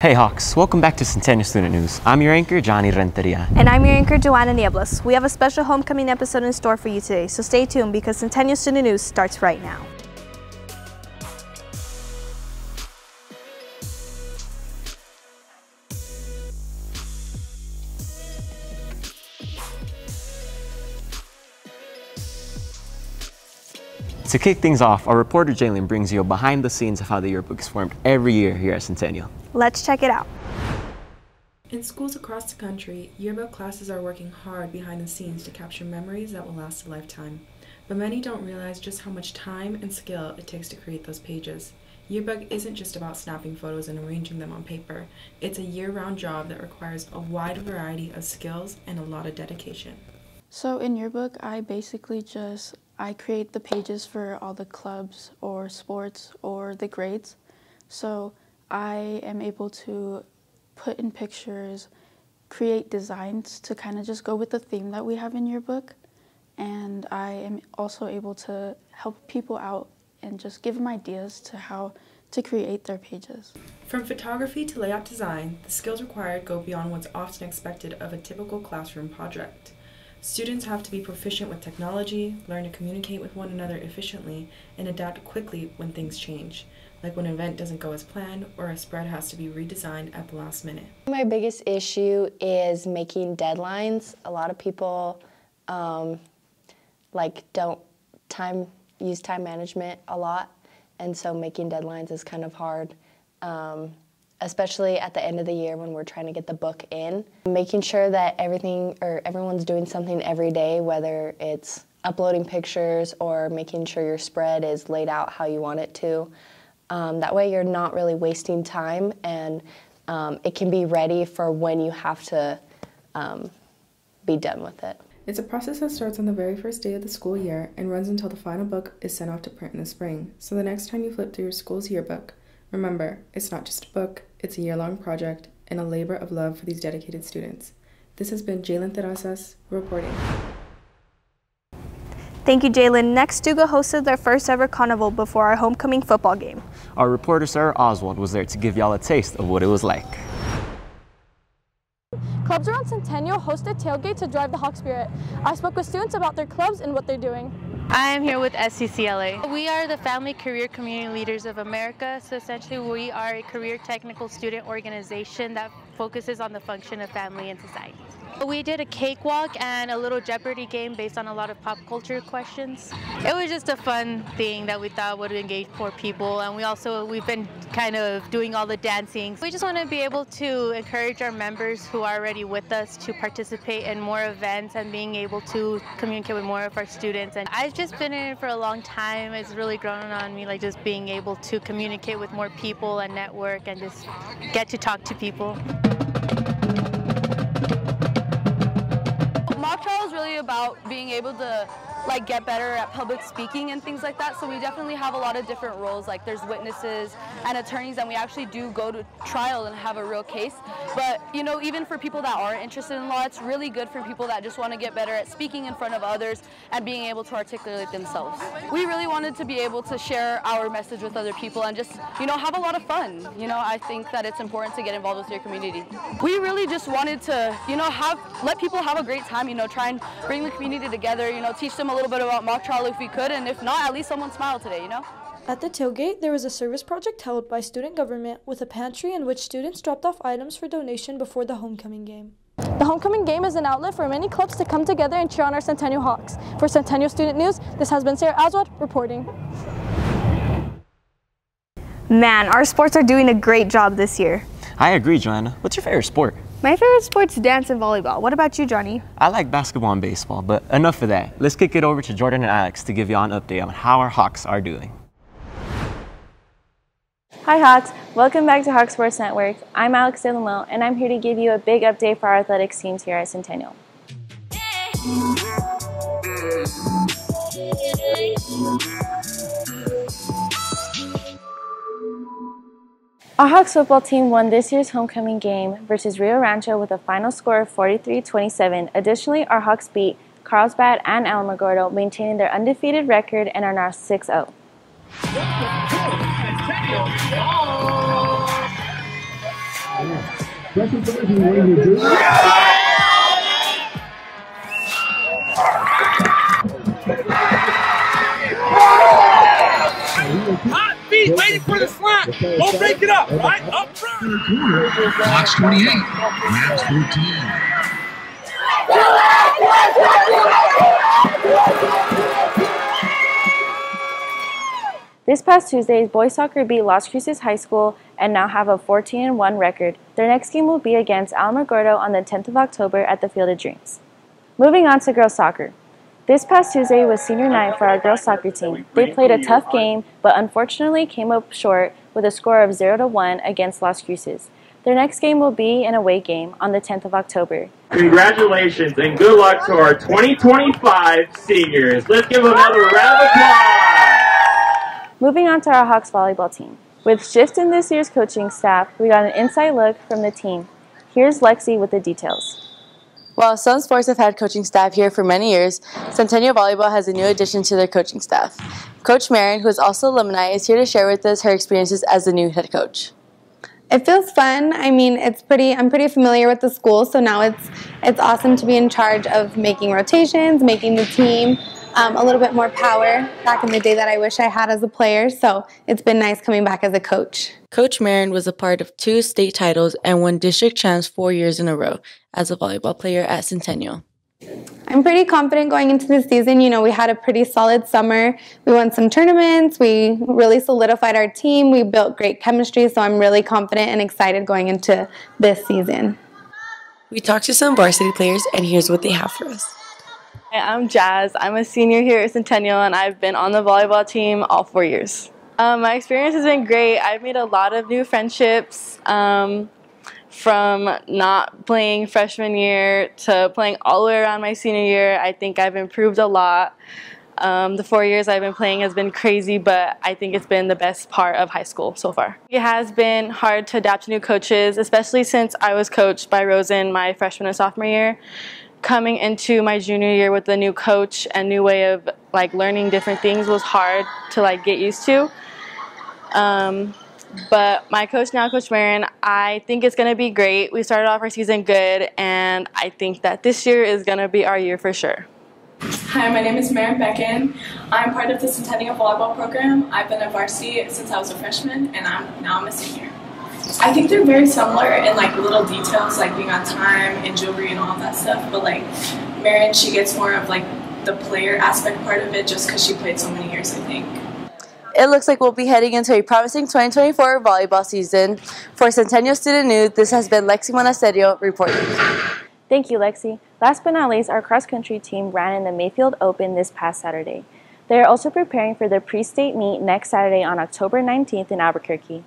Hey Hawks, welcome back to Centennial Student News. I'm your anchor, Johnny Renteria. And I'm your anchor, Joanna Nieblas. We have a special homecoming episode in store for you today, so stay tuned because Centennial Student News starts right now. To kick things off, our reporter Jalen brings you a behind the scenes of how the yearbook is formed every year here at Centennial. Let's check it out. In schools across the country, yearbook classes are working hard behind the scenes to capture memories that will last a lifetime. But many don't realize just how much time and skill it takes to create those pages. Yearbook isn't just about snapping photos and arranging them on paper. It's a year-round job that requires a wide variety of skills and a lot of dedication. So in yearbook, I create the pages for all the clubs or sports or the grades. So I am able to put in pictures, create designs to kind of just go with the theme that we have in yearbook. And I am also able to help people out and just give them ideas to how to create their pages. From photography to layout design, the skills required go beyond what's often expected of a typical classroom project. Students have to be proficient with technology, learn to communicate with one another efficiently, and adapt quickly when things change, like when an event doesn't go as planned or a spread has to be redesigned at the last minute. My biggest issue is making deadlines. A lot of people don't use time management a lot, and so making deadlines is kind of hard. Especially at the end of the year when we're trying to get the book in. Making sure that everyone's doing something every day, whether it's uploading pictures or making sure your spread is laid out how you want it to. That way you're not really wasting time, and it can be ready for when you have to be done with it. It's a process that starts on the very first day of the school year and runs until the final book is sent off to print in the spring. So the next time you flip through your school's yearbook, remember, it's not just a book, it's a year-long project and a labor of love for these dedicated students. This has been Jalen Terrazas reporting. Thank you, Jalen. Next, Stuga hosted their first ever carnival before our homecoming football game. Our reporter Sarah Oswald was there to give y'all a taste of what it was like. Clubs around Centennial hosted tailgate to drive the Hawk spirit. I spoke with students about their clubs and what they're doing. I am here with SCCLA. We are the Family Career Community Leaders of America, so essentially we are a career technical student organization that focuses on the function of family and society. We did a cakewalk and a little Jeopardy game based on a lot of pop culture questions. It was just a fun thing that we thought would engage more people, and we've been kind of doing all the dancing. We just want to be able to encourage our members who are already with us to participate in more events and being able to communicate with more of our students. And I've just been in it for a long time. It's really grown on me, like just being able to communicate with more people and network and just get to talk to people. Mock trial is really about being able to get better at public speaking and things like that, so we definitely have a lot of different roles. Like there's witnesses and attorneys, and we actually do go to trial and have a real case. But even for people that aren't interested in law, it's really good for people that just want to get better at speaking in front of others and being able to articulate themselves. We really wanted to be able to share our message with other people and just have a lot of fun. I think that it's important to get involved with your community. We really just wanted to let people have a great time, try and bring the community together, teach them a little bit about mock trial if we could, and if not, at least someone smiled today, At the tailgate, there was a service project held by student government with a pantry in which students dropped off items for donation before the homecoming game. The homecoming game is an outlet for many clubs to come together and cheer on our Centennial Hawks. For Centennial Student News, this has been Sarah Oswald reporting. Man, our sports are doing a great job this year. I agree, Joanna. What's your favorite sport? My favorite sport's dance and volleyball. What about you, Johnny? I like basketball and baseball, but enough of that. Let's kick it over to Jordan and Alex to give you an update on how our Hawks are doing. Hi Hawks, welcome back to Hawk Sports Network. I'm Alex DeLamel, and I'm here to give you a big update for our athletics teams here at Centennial. Our Hawks football team won this year's homecoming game versus Rio Rancho with a final score of 43-27. Additionally, our Hawks beat Carlsbad and Alamogordo, maintaining their undefeated record and are now 6-0. Hot feet waiting for the slant. Don't break it up, right? Up front. Fox 28, Rams 14. This past Tuesday, boys soccer beat Las Cruces High School and now have a 14-1 record. Their next game will be against Alamogordo on the 10th of October at the Field of Dreams. Moving on to girls soccer. This past Tuesday was senior night for our girls soccer team. They played a tough game, but unfortunately came up short with a score of 0-1 against Las Cruces. Their next game will be an away game on the 10th of October. Congratulations and good luck to our 2025 seniors. Let's give them another round of applause. Moving on to our Hawks volleyball team. With shifts in this year's coaching staff, we got an inside look from the team. Here's Lexi with the details. While some sports have had coaching staff here for many years, Centennial Volleyball has a new addition to their coaching staff. Coach Marin, who is also alumni, is here to share with us her experiences as the new head coach. It feels fun. I mean, I'm pretty familiar with the school, so now it's awesome to be in charge of making rotations, making the team a little bit more power back in the day that I wish I had as a player. So it's been nice coming back as a coach. Coach Marin was a part of 2 state titles and won district champs 4 years in a row as a volleyball player at Centennial. I'm pretty confident going into the season. You know, we had a pretty solid summer. We won some tournaments. We really solidified our team. We built great chemistry, so I'm really confident and excited going into this season. We talked to some varsity players, and here's what they have for us. Hi, I'm Jazz. I'm a senior here at Centennial, and I've been on the volleyball team all 4 years. My experience has been great. I've made a lot of new friendships. From not playing freshman year to playing all the way around my senior year. I think I've improved a lot. The 4 years I've been playing has been crazy, but I think it's been the best part of high school so far. It has been hard to adapt to new coaches, especially since I was coached by Rosen my freshman and sophomore year. Coming into my junior year with a new coach and new way of learning different things was hard to get used to. But my coach now, Coach Marin, I think it's going to be great. We started off our season good, and I think that this year is going to be our year for sure. Hi, my name is Marin Becken. I'm part of the Centennial Volleyball program. I've been a varsity since I was a freshman, and now I'm a senior. I think they're very similar in little details, like being on time and jewelry and all of that stuff. But Marin, she gets more of the player aspect part of it, just because she played so many years, I think. It looks like we'll be heading into a promising 2024 volleyball season. For Centennial Student News, this has been Lexi Monasterio reporting. Thank you, Lexi. Last but not least, our cross-country team ran in the Mayfield Open this past Saturday. They are also preparing for their pre-state meet next Saturday on October 19th in Albuquerque.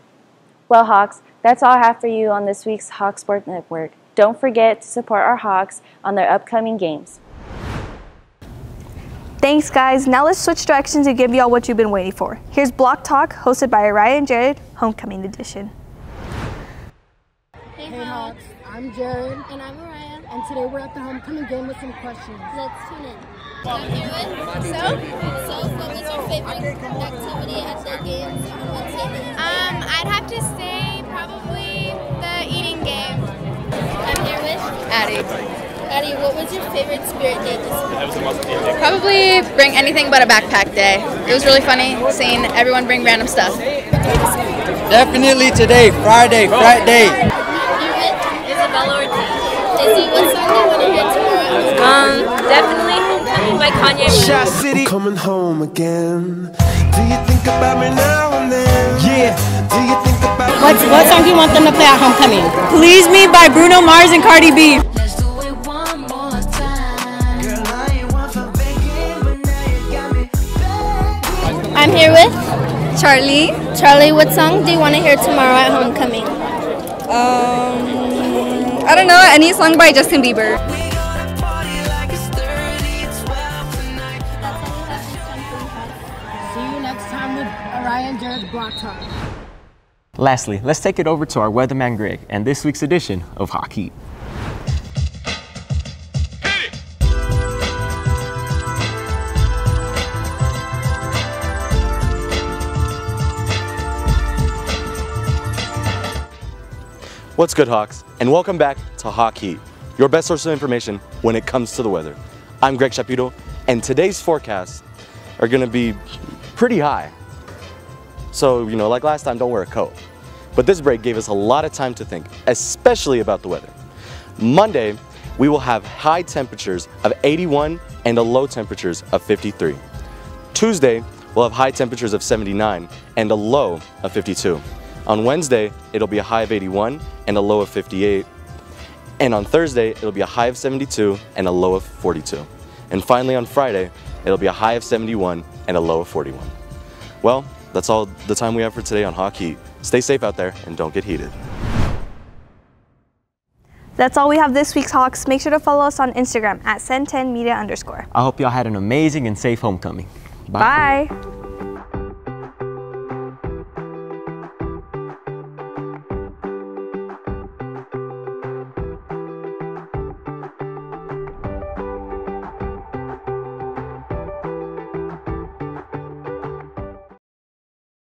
Well, Hawks, that's all I have for you on this week's Hawks Sport Network. Don't forget to support our Hawks on their upcoming games. Thanks, guys. Now let's switch directions and give y'all what you've been waiting for. Here's Block Talk, hosted by Araya and Jared, Homecoming Edition. Hey Hawks, I'm Jared. And I'm Araya. And today we're at the homecoming game with some questions. Let's tune in. I'm here with So, what was your favorite activity at the games on Wednesday? I'd have to say probably the eating game. I'm here with Addie. Addie, what was your favorite spirit day this week? Probably bring anything but a backpack day. It was really funny seeing everyone bring random stuff. Definitely today, Friday. Isabella or Izzy, what song do you want to hear tomorrow? Definitely Homecoming by Kanye. Shot City. Coming home again. Do you think about me now and then? Yeah. Do you think about me? What song do you want them to play at homecoming? Please Me by Bruno Mars and Cardi B. I'm here with Charlie. Charlie, what song do you want to hear tomorrow at homecoming? I don't know, any song by Justin Bieber. See you next time with Araya and Jared's Block Talk. Lastly, let's take it over to our weatherman Greg and this week's edition of Hawk Heat. What's good, Hawks? And welcome back to Hawk Heat, your best source of information when it comes to the weather. I'm Greg Shapiro, and today's forecasts are gonna be pretty high. So, like last time, don't wear a coat. But this break gave us a lot of time to think, especially about the weather. Monday, we will have high temperatures of 81 and a low temperatures of 53. Tuesday, we'll have high temperatures of 79 and a low of 52. On Wednesday, it'll be a high of 81 and a low of 58. And on Thursday, it'll be a high of 72 and a low of 42. And finally on Friday, it'll be a high of 71 and a low of 41. Well, that's all the time we have for today on Hawk Heat. Stay safe out there and don't get heated. That's all we have this week's Hawks. Make sure to follow us on Instagram at Centen_Media_. I hope y'all had an amazing and safe homecoming. Bye.